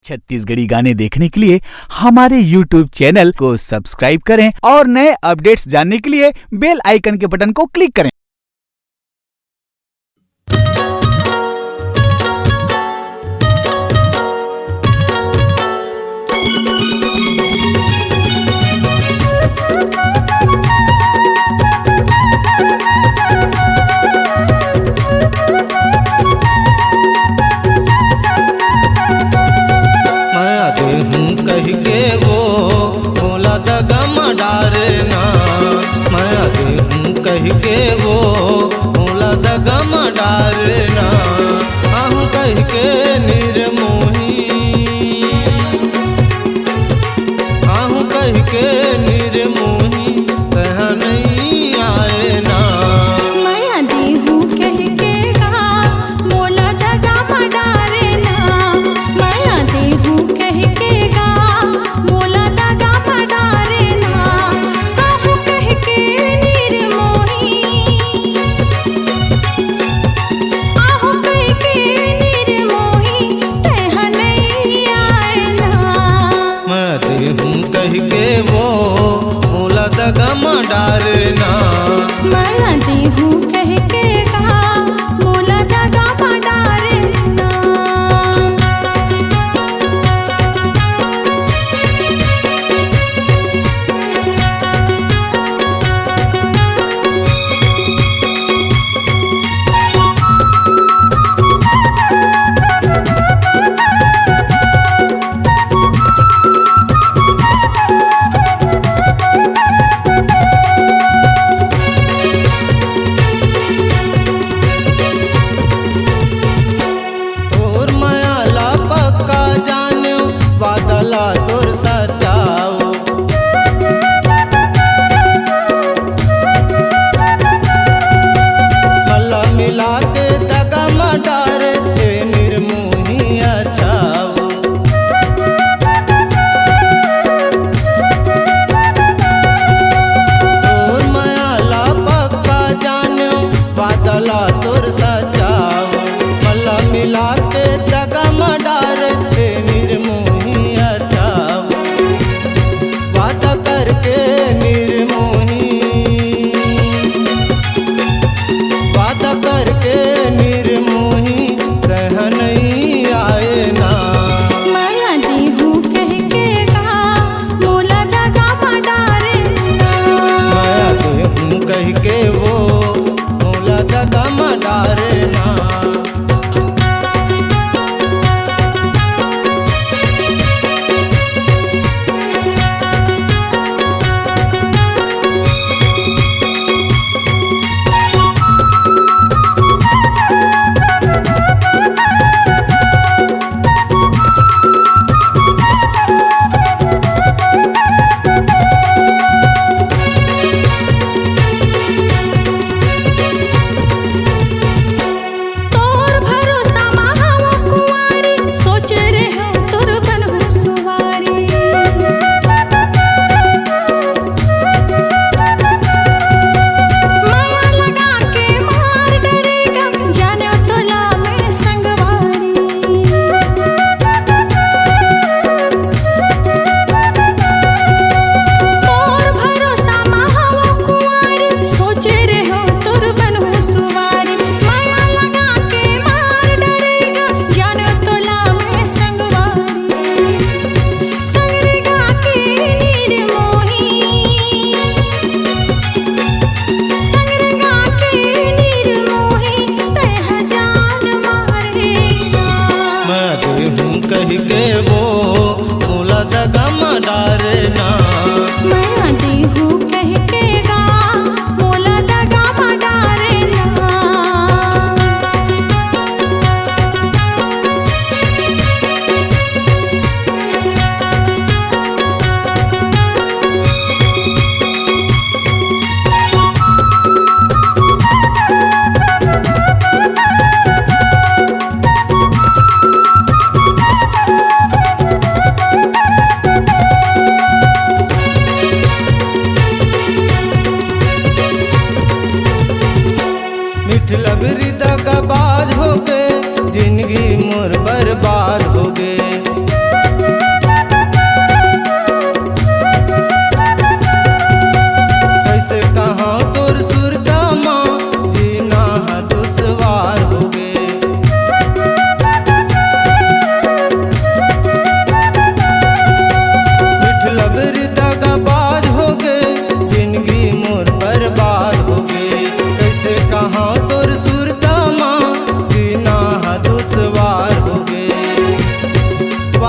छत्तीसगढ़ी गाने देखने के लिए हमारे YouTube चैनल को सब्सक्राइब करें और नए अपडेट्स जानने के लिए बेल आइकन के बटन को क्लिक करें।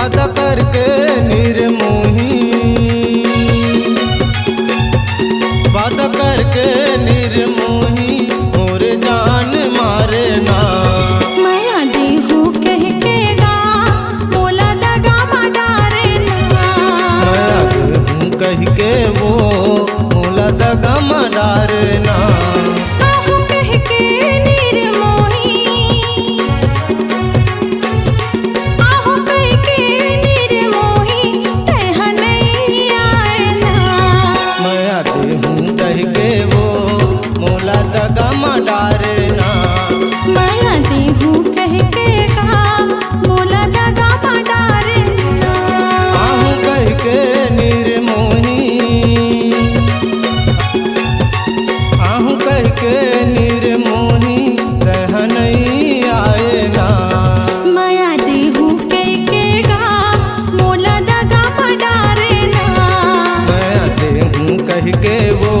वादा करके निर्मोही, वादा करके निर्मोही मोर जान मारे ना। माया दी हूँ कह के गा मोला दगा मा डारे ना। माया दी हूँ कह के वो मोला दगा मा डारे ना। आहू कह के निर्मोही, आहू कह के निर्मोही तैहा नहीं आए ना। माया दी हूँ कह के वो मोला दगा मा डारे ना। माया दी हूँ कह के गा मोला दगा मा डारे ना। आहू कह के निर्मोही, आहू कह के निर्मोही तह नहीं आए ना। माया दी हूँ कह के गा मोला दगा मा डारे ना। माया दी हूँ कह के वो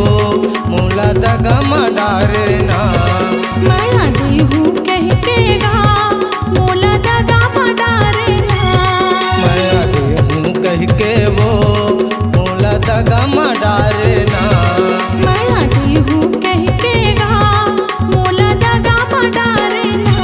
मोला दगा मा डारे ना। माया दी हूँ कह के गा मोला दगा मा डारे ना। माया दी हूँ कह के वो मोला दगा मा डारे ना। माया दी हूँ कह के गा मोला दगा मा डारे ना।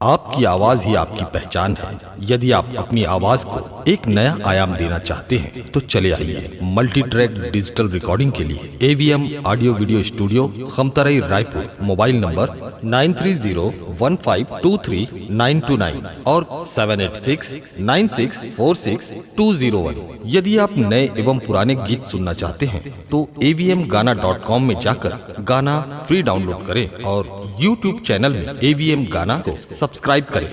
आपकी आवाज ही आपकी पहचान है। यदि आप अपनी आवाज को एक नया आयाम देना चाहते हैं तो चले आइए मल्टी ट्रैक डिजिटल रिकॉर्डिंग के लिए AVM audio video studio Khamtarai Raipur. Mobile number 9301523929 और 7869646201। यदि आप नए एवं पुराने गीत सुनना चाहते हैं तो avmgana.com में जाकर गाना फ्री डाउनलोड करें और YouTube चैनल में AVM गाना को सब्सक्राइब करें।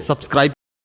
सब्सक्राइब